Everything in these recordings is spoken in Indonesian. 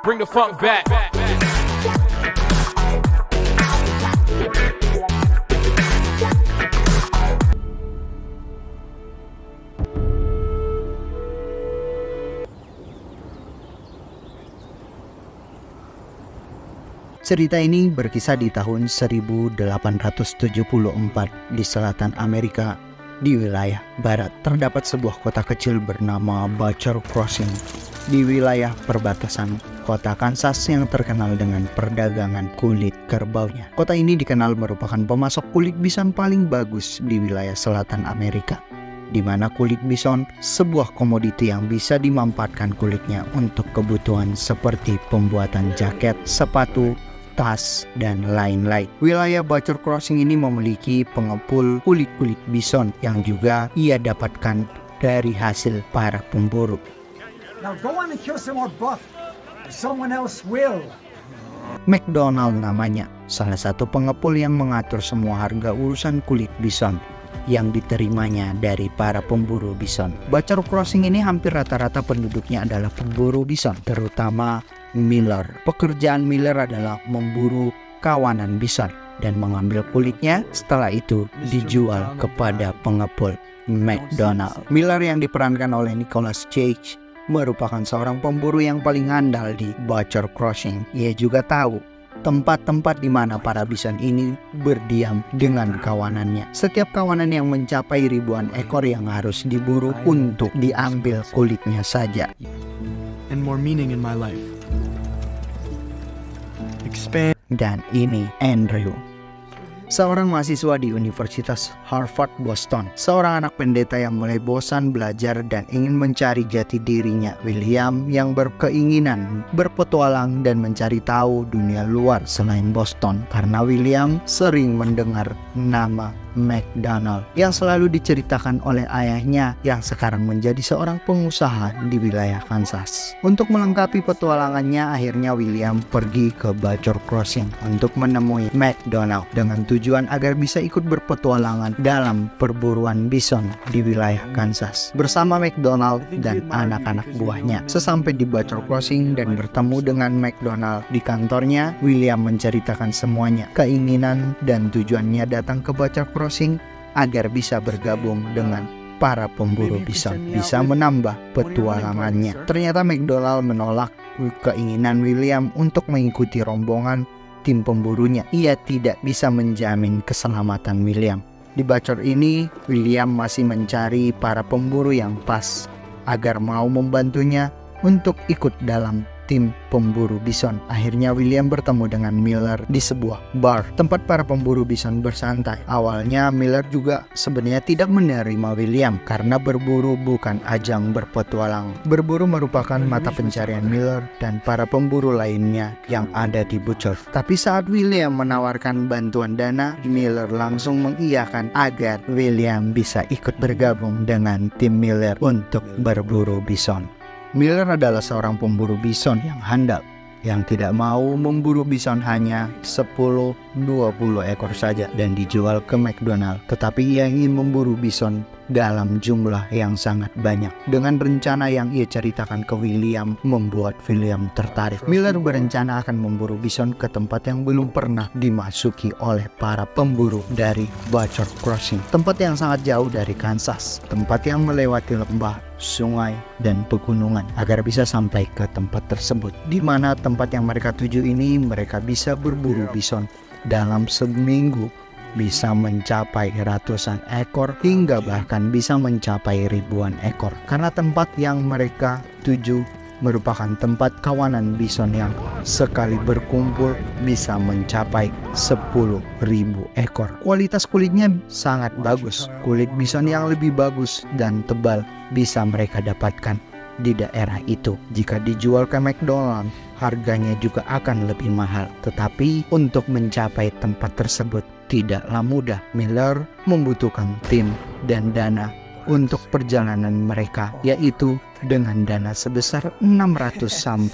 Bring the funk back. Cerita ini berkisah di tahun 1874 di selatan Amerika. Di wilayah barat terdapat sebuah kota kecil bernama Butcher Crossing di wilayah perbatasan kota Kansas yang terkenal dengan perdagangan kulit kerbaunya. Kota ini dikenal merupakan pemasok kulit bison paling bagus di wilayah selatan Amerika, di mana kulit bison sebuah komoditi yang bisa dimanfaatkan kulitnya untuk kebutuhan seperti pembuatan jaket, sepatu, tas, dan lain-lain. Wilayah Butcher Crossing ini memiliki pengepul kulit-kulit bison yang juga ia dapatkan dari hasil para pemburu. Now go on and kill some more buff. Someone else will. McDonald namanya, salah satu pengepul yang mengatur semua harga urusan kulit bison yang diterimanya dari para pemburu bison. Butcher Crossing ini hampir rata-rata penduduknya adalah pemburu bison, terutama Miller. Pekerjaan Miller adalah memburu kawanan bison dan mengambil kulitnya, setelah itu dijual kepada pengepul McDonald. Miller yang diperankan oleh Nicolas Cage merupakan seorang pemburu yang paling andal di Butcher Crossing. Ia juga tahu tempat-tempat di mana para bison ini berdiam dengan kawanannya. Setiap kawanan yang mencapai ribuan ekor yang harus diburu untuk diambil kulitnya saja. And more meaning in my life. Expand. Dan ini Andrew, seorang mahasiswa di Universitas Harvard Boston, seorang anak pendeta yang mulai bosan belajar dan ingin mencari jati dirinya. William yang berkeinginan berpetualang dan mencari tahu dunia luar selain Boston, karena William sering mendengar nama McDonald yang selalu diceritakan oleh ayahnya yang sekarang menjadi seorang pengusaha di wilayah Kansas. Untuk melengkapi petualangannya, akhirnya William pergi ke Butcher Crossing untuk menemui McDonald dengan tujuan agar bisa ikut berpetualangan dalam perburuan bison di wilayah Kansas bersama McDonald dan anak-anak buahnya. Sesampai di Butcher Crossing dan bertemu dengan McDonald di kantornya, William menceritakan semuanya, keinginan dan tujuannya datang ke Butcher Crossing agar bisa bergabung dengan para pemburu bison, bisa menambah petualangannya. Ternyata McDonald menolak keinginan William untuk mengikuti rombongan tim pemburunya. Ia tidak bisa menjamin keselamatan William. Di Butcher ini, William masih mencari para pemburu yang pas agar mau membantunya untuk ikut dalam tim pemburu bison. Akhirnya William bertemu dengan Miller di sebuah bar, tempat para pemburu bison bersantai. Awalnya Miller juga sebenarnya tidak menerima William karena berburu bukan ajang berpetualang. Berburu merupakan mata pencarian Miller dan para pemburu lainnya yang ada di Butcher. Tapi saat William menawarkan bantuan dana, Miller langsung mengiyakan agar William bisa ikut bergabung dengan tim Miller untuk berburu bison. Miller adalah seorang pemburu bison yang handal, yang tidak mau memburu bison hanya 10-20 ekor saja dan dijual ke McDonald, tetapi ia ingin memburu bison dalam jumlah yang sangat banyak. Dengan rencana yang ia ceritakan ke William membuat William tertarik. Miller berencana akan memburu bison ke tempat yang belum pernah dimasuki oleh para pemburu dari Butcher Crossing, tempat yang sangat jauh dari Kansas, tempat yang melewati lembah, sungai, dan pegunungan agar bisa sampai ke tempat tersebut. Di mana tempat yang mereka tuju ini mereka bisa berburu bison dalam seminggu, bisa mencapai ratusan ekor hingga bahkan bisa mencapai ribuan ekor, karena tempat yang mereka tuju merupakan tempat kawanan bison yang sekali berkumpul bisa mencapai 10.000 ekor. Kualitas kulitnya sangat bagus. Kulit bison yang lebih bagus dan tebal bisa mereka dapatkan di daerah itu. Jika dijual ke McDonald, harganya juga akan lebih mahal. Tetapi untuk mencapai tempat tersebut tidaklah mudah. Miller membutuhkan tim dan dana untuk perjalanan mereka, yaitu dengan dana sebesar $600-700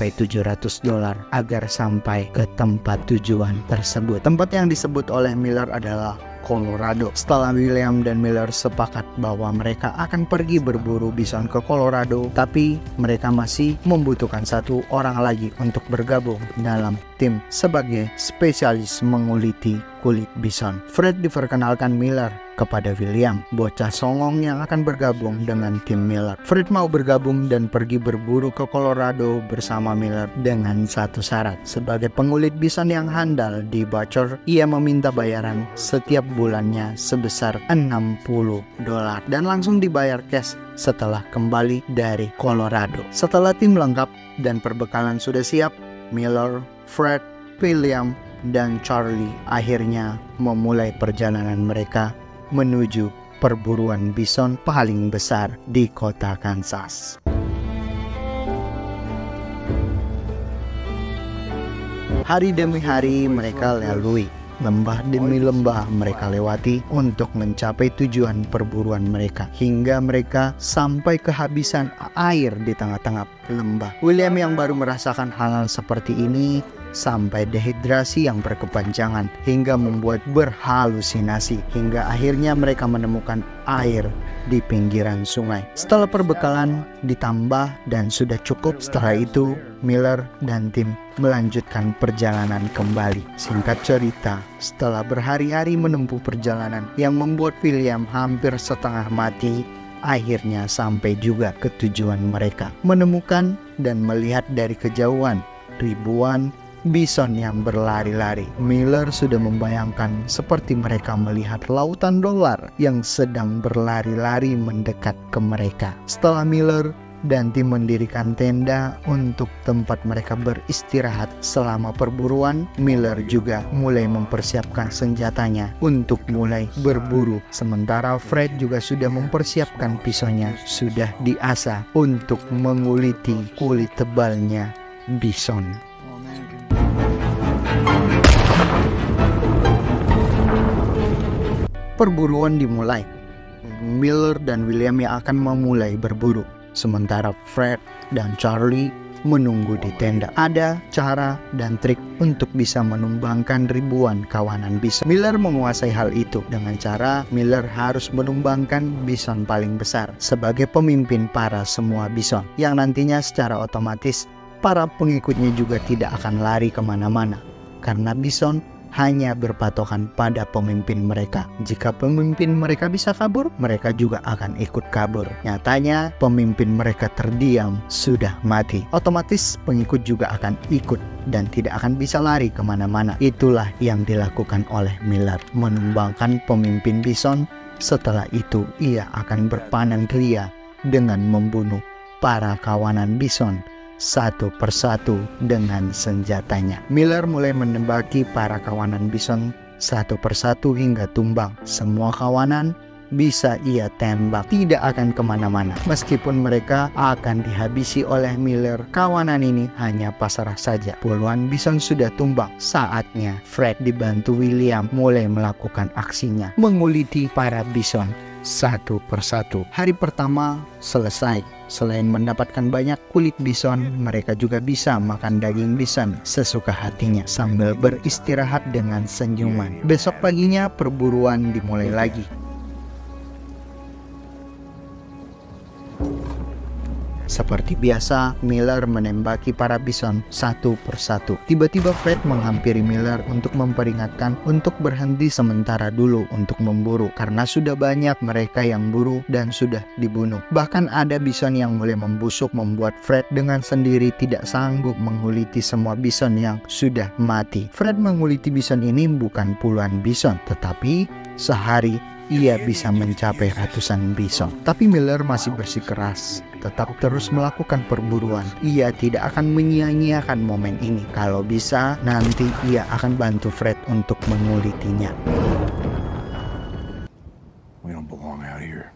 agar sampai ke tempat tujuan tersebut. Tempat yang disebut oleh Miller adalah Colorado. Setelah William dan Miller sepakat bahwa mereka akan pergi berburu bison ke Colorado, tapi mereka masih membutuhkan satu orang lagi untuk bergabung dalam tim sebagai spesialis menguliti kulit bison. Fred diperkenalkan Miller kepada William, bocah songong yang akan bergabung dengan tim Miller. Fred mau bergabung dan pergi berburu ke Colorado bersama Miller dengan satu syarat. Sebagai pengulit bison yang handal di Butcher, ia meminta bayaran setiap bulannya sebesar $60 dan langsung dibayar cash setelah kembali dari Colorado. Setelah tim lengkap dan perbekalan sudah siap, Miller, Fred, William, dan Charlie akhirnya memulai perjalanan mereka menuju perburuan bison paling besar di kota Kansas. Hari demi hari mereka lalui, lembah demi lembah mereka lewati untuk mencapai tujuan perburuan mereka, hingga mereka sampai kehabisan air di tengah-tengah lembah. William yang baru merasakan hal-hal seperti ini sampai dehidrasi yang berkepanjangan hingga membuat berhalusinasi, hingga akhirnya mereka menemukan air di pinggiran sungai. Setelah perbekalan ditambah dan sudah cukup, setelah itu Miller dan tim melanjutkan perjalanan kembali. Singkat cerita, setelah berhari-hari menempuh perjalanan yang membuat William hampir setengah mati, akhirnya sampai juga ke tujuan mereka, menemukan dan melihat dari kejauhan ribuan bison yang berlari-lari. Miller sudah membayangkan seperti mereka melihat lautan dolar yang sedang berlari-lari mendekat ke mereka. Setelah Miller dan tim mendirikan tenda untuk tempat mereka beristirahat selama perburuan, Miller juga mulai mempersiapkan senjatanya untuk mulai berburu. Sementara Fred juga sudah mempersiapkan pisaunya, sudah diasah untuk menguliti kulit tebalnya bison. Perburuan dimulai. Miller dan William yang akan memulai berburu, sementara Fred dan Charlie menunggu di tenda. Ada cara dan trik untuk bisa menumbangkan ribuan kawanan bison. Miller menguasai hal itu dengan cara Miller harus menumbangkan bison paling besar sebagai pemimpin para semua bison, yang nantinya secara otomatis para pengikutnya juga tidak akan lari kemana-mana, karena bison hanya berpatokan pada pemimpin mereka. Jika pemimpin mereka bisa kabur, mereka juga akan ikut kabur. Nyatanya pemimpin mereka terdiam, sudah mati. Otomatis pengikut juga akan ikut dan tidak akan bisa lari kemana-mana. Itulah yang dilakukan oleh Miller, menumbangkan pemimpin bison. Setelah itu ia akan berpanan ria dengan membunuh para kawanan bison satu persatu dengan senjatanya. Miller mulai menembaki para kawanan bison satu persatu hingga tumbang. Semua kawanan bisa ia tembak, tidak akan kemana-mana. Meskipun mereka akan dihabisi oleh Miller, kawanan ini hanya pasrah saja. Puluhan bison sudah tumbang. Saatnya Fred dibantu William mulai melakukan aksinya, menguliti para bison satu persatu. Hari pertama selesai. Selain mendapatkan banyak kulit bison, mereka juga bisa makan daging bison sesuka hatinya sambil beristirahat dengan senyuman. Besok paginya perburuan dimulai lagi. Seperti biasa, Miller menembaki para bison satu persatu. Tiba-tiba Fred menghampiri Miller untuk memperingatkan untuk berhenti sementara dulu untuk memburu, karena sudah banyak mereka yang buru dan sudah dibunuh. Bahkan ada bison yang mulai membusuk, membuat Fred dengan sendiri tidak sanggup menguliti semua bison yang sudah mati. Fred menguliti bison ini bukan puluhan bison, tetapi sehari ia bisa mencapai ratusan bison. Tapi Miller masih bersikeras, tetap terus melakukan perburuan. Ia tidak akan menyia-nyiakan momen ini. Kalau bisa, nanti ia akan bantu Fred untuk mengulitinya. We don't belong out here.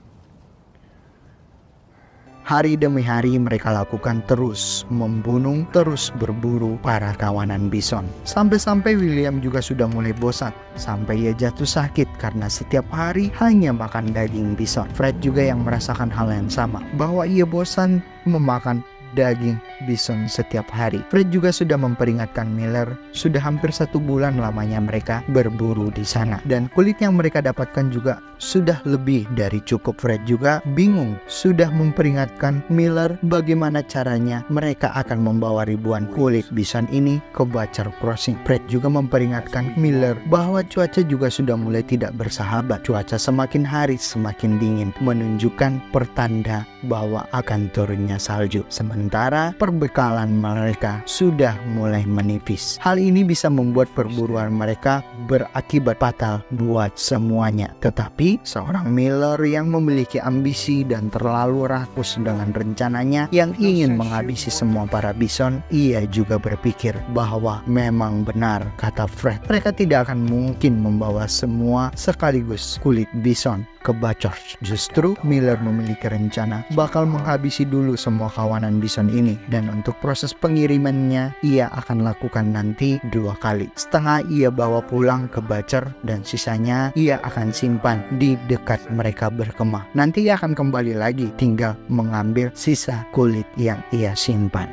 Hari demi hari mereka lakukan terus membunuh, terus berburu para kawanan bison. Sampai-sampai William juga sudah mulai bosan, sampai ia jatuh sakit karena setiap hari hanya makan daging bison. Fred juga yang merasakan hal yang sama, bahwa ia bosan memakan daging bison setiap hari. Fred juga sudah memperingatkan Miller, sudah hampir 1 bulan lamanya mereka berburu di sana. Dan kulit yang mereka dapatkan juga sudah lebih dari cukup. Fred juga bingung, sudah memperingatkan Miller bagaimana caranya mereka akan membawa ribuan kulit bison ini ke Butcher Crossing. Fred juga memperingatkan Miller bahwa cuaca juga sudah mulai tidak bersahabat. Cuaca semakin hari semakin dingin, menunjukkan pertanda bahwa akan turunnya salju. Sementara perbekalan mereka sudah mulai menipis. Hal ini bisa membuat perburuan mereka berakibat fatal buat semuanya. Tetapi seorang Miller yang memiliki ambisi dan terlalu rakus dengan rencananya yang ingin menghabisi semua para bison, ia juga berpikir bahwa memang benar kata Fred, mereka tidak akan mungkin membawa semua sekaligus kulit bison ke Butcher. Justru Miller memiliki rencana bakal menghabisi dulu semua kawanan bison ini, dan untuk proses pengirimannya ia akan lakukan nanti 2 kali. Setengah ia bawa pulang ke Butcher dan sisanya ia akan simpan di dekat mereka berkemah. Nanti ia akan kembali lagi, tinggal mengambil sisa kulit yang ia simpan.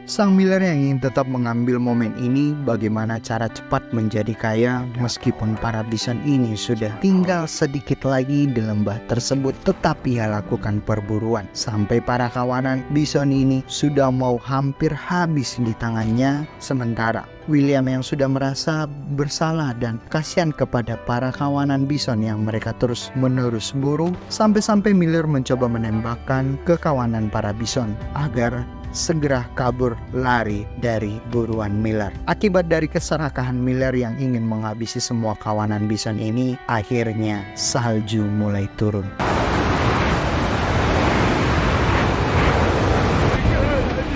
Sang Miller yang ingin tetap mengambil momen ini bagaimana cara cepat menjadi kaya meskipun para bison ini sudah tinggal sedikit lagi di lembah tersebut, tetapi ia lakukan perburuan sampai para kawanan bison ini sudah mau hampir habis di tangannya. Sementara William yang sudah merasa bersalah dan kasihan kepada para kawanan bison yang mereka terus-menerus buru, sampai-sampai Miller mencoba menembakkan ke kawanan para bison agar segera kabur lari dari buruan Miller. Akibat dari keserakahan Miller yang ingin menghabisi semua kawanan bison ini, akhirnya salju mulai turun.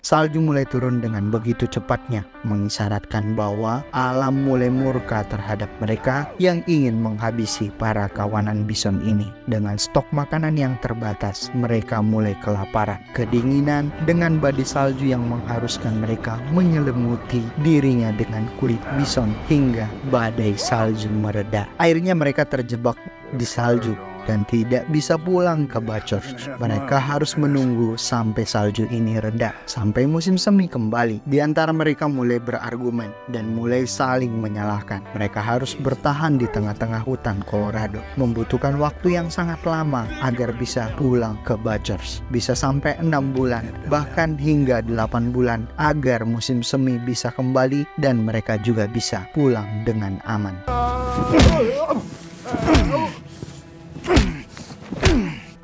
Salju mulai turun dengan begitu cepatnya, mengisyaratkan bahwa alam mulai murka terhadap mereka yang ingin menghabisi para kawanan bison ini. Dengan stok makanan yang terbatas, mereka mulai kelaparan, kedinginan, dengan badai salju yang mengharuskan mereka menyelimuti dirinya dengan kulit bison hingga badai salju mereda. Akhirnya mereka terjebak di salju dan tidak bisa pulang ke Butcher. Mereka harus menunggu sampai salju ini reda, sampai musim semi kembali. Di antara mereka mulai berargumen dan mulai saling menyalahkan. Mereka harus bertahan di tengah-tengah hutan Colorado, membutuhkan waktu yang sangat lama agar bisa pulang ke Butcher. Bisa sampai 6 bulan, bahkan hingga 8 bulan agar musim semi bisa kembali dan mereka juga bisa pulang dengan aman.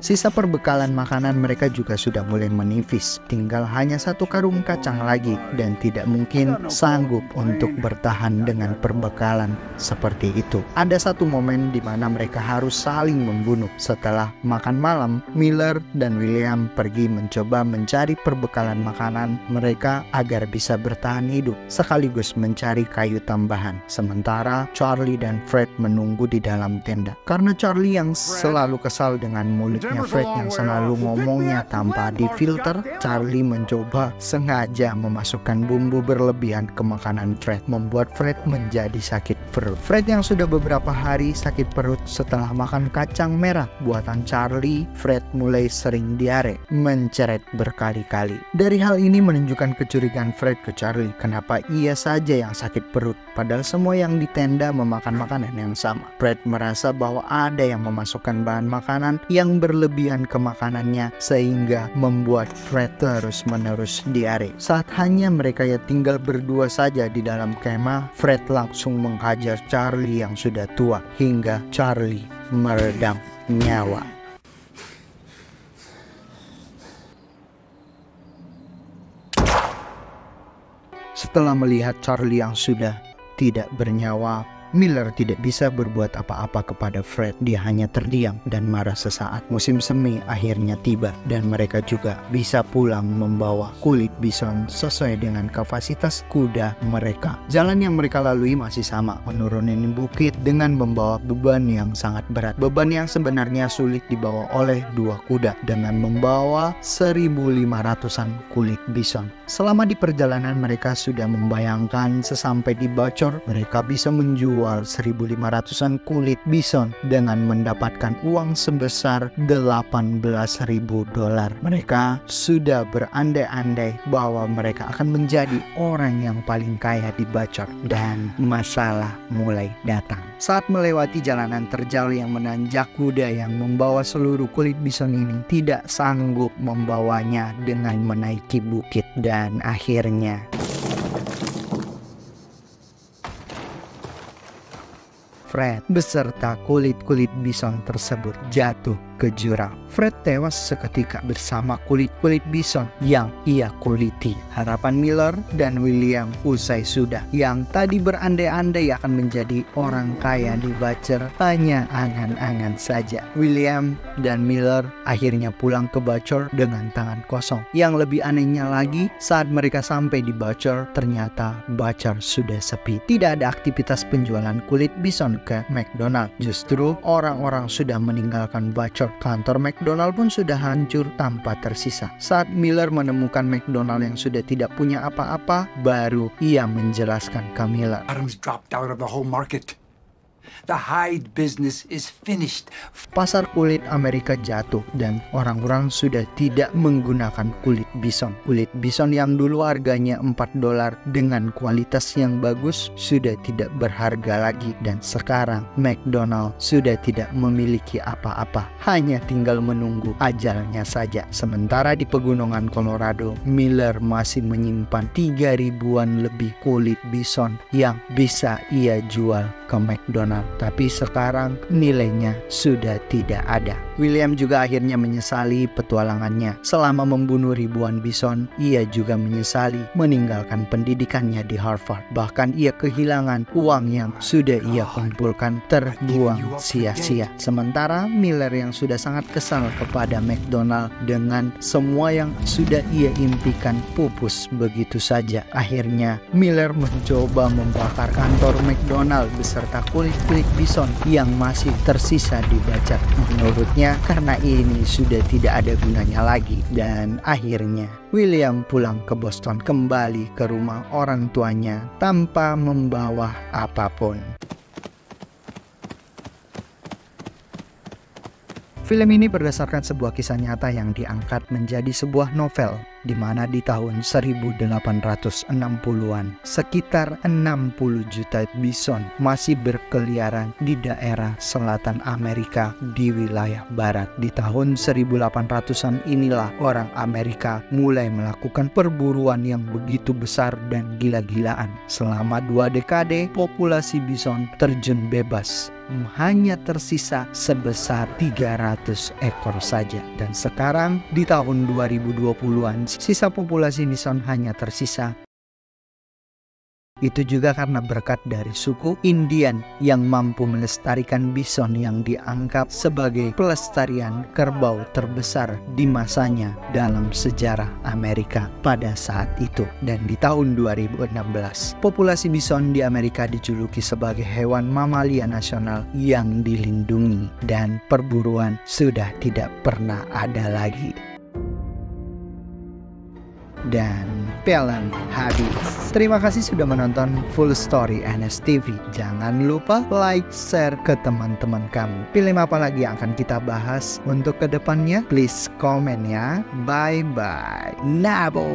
Sisa perbekalan makanan mereka juga sudah mulai menipis. Tinggal hanya 1 karung kacang lagi dan tidak mungkin sanggup untuk bertahan dengan perbekalan seperti itu. Ada satu momen di mana mereka harus saling membunuh. Setelah makan malam, Miller dan William pergi mencoba mencari perbekalan makanan mereka agar bisa bertahan hidup, sekaligus mencari kayu tambahan. Sementara Charlie dan Fred menunggu di dalam tenda. Karena Charlie yang selalu kesal dengan mulutnya Fred yang selalu ngomongnya tanpa difilter, Charlie mencoba sengaja memasukkan bumbu berlebihan ke makanan Fred, membuat Fred menjadi sakit perut. Fred yang sudah beberapa hari sakit perut setelah makan kacang merah buatan Charlie, Fred mulai sering diare, menceret berkali-kali. Dari hal ini menunjukkan kecurigaan Fred ke Charlie, kenapa ia saja yang sakit perut, padahal semua yang di tenda memakan makanan yang sama. Fred merasa bahwa ada yang memasukkan bahan makanan yang berlebihan ke makanannya sehingga membuat Fred terus-menerus diare. Saat hanya mereka ya tinggal berdua saja di dalam kemah, Fred langsung menghajar Charlie yang sudah tua hingga Charlie meredam nyawa. Setelah melihat Charlie yang sudah tidak bernyawa, Miller tidak bisa berbuat apa-apa kepada Fred. Dia hanya terdiam dan marah sesaat. Musim semi akhirnya tiba dan mereka juga bisa pulang membawa kulit bison sesuai dengan kapasitas kuda mereka. Jalan yang mereka lalui masih sama, menuruni bukit dengan membawa beban yang sangat berat. Beban yang sebenarnya sulit dibawa oleh 2 kuda dengan membawa 1.500-an kulit bison. Selama di perjalanan mereka sudah membayangkan sesampai di Butcher mereka bisa menjual menjual 1.500-an kulit bison dengan mendapatkan uang sebesar $18.000. Mereka sudah berandai-andai bahwa mereka akan menjadi orang yang paling kaya di Bacor, dan masalah mulai datang. Saat melewati jalanan terjal yang menanjak, kuda yang membawa seluruh kulit bison ini tidak sanggup membawanya dengan menaiki bukit, dan akhirnya Fred beserta kulit-kulit bison tersebut jatuh ke jurang. Fred tewas seketika bersama kulit-kulit bison yang ia kuliti. Harapan Miller dan William usai sudah. Yang tadi berandai-andai akan menjadi orang kaya di Bacor hanya angan-angan saja. William dan Miller akhirnya pulang ke Bacor dengan tangan kosong. Yang lebih anehnya lagi, saat mereka sampai di Bacor, ternyata Bacor sudah sepi. Tidak ada aktivitas penjualan kulit bison ke McDonald. Justru orang-orang sudah meninggalkan Bacor. Kantor McDonald pun sudah hancur tanpa tersisa. Saat Miller menemukan McDonald yang sudah tidak punya apa-apa, baru ia menjelaskan ke Miller. Adams dropped out of the whole market. The hide business is finished. Pasar kulit Amerika jatuh dan orang-orang sudah tidak menggunakan kulit bison. Kulit bison yang dulu harganya $4 dengan kualitas yang bagus sudah tidak berharga lagi, dan sekarang McDonald sudah tidak memiliki apa-apa, hanya tinggal menunggu ajalnya saja. Sementara di pegunungan Colorado, Miller masih menyimpan 3.000-an lebih kulit bison yang bisa ia jual ke McDonald. Tapi sekarang nilainya sudah tidak ada. William juga akhirnya menyesali petualangannya. Selama membunuh ribuan bison, ia juga menyesali meninggalkan pendidikannya di Harvard. Bahkan ia kehilangan uang yang sudah ia kumpulkan terbuang sia-sia. Sementara Miller yang sudah sangat kesal kepada McDonald dengan semua yang sudah ia impikan pupus begitu saja. Akhirnya Miller mencoba membakar kantor McDonald beserta kulit-kulit bison yang masih tersisa di Bacor. Menurutnya karena ini sudah tidak ada gunanya lagi, dan akhirnya William pulang ke Boston, kembali ke rumah orang tuanya tanpa membawa apapun. Film ini berdasarkan sebuah kisah nyata yang diangkat menjadi sebuah novel, di mana di tahun 1860-an sekitar 60 juta bison masih berkeliaran di daerah selatan Amerika di wilayah barat. Di tahun 1800-an inilah orang Amerika mulai melakukan perburuan yang begitu besar dan gila-gilaan. Selama 2 dekade, populasi bison terjun bebas. Hanya tersisa sebesar 300 ekor saja, dan sekarang di tahun 2020-an sisa populasi bison hanya tersisa. Itu juga karena berkat dari suku Indian yang mampu melestarikan bison yang dianggap sebagai pelestarian kerbau terbesar di masanya dalam sejarah Amerika pada saat itu. Dan di tahun 2016, populasi bison di Amerika dijuluki sebagai hewan mamalia nasional yang dilindungi, dan perburuan sudah tidak pernah ada lagi. Dan film habis. Terima kasih sudah menonton Full Story NSTV. Jangan lupa like, share ke teman-teman kamu. Film apa lagi yang akan kita bahas untuk kedepannya? Please komen ya. Bye bye. Nabo.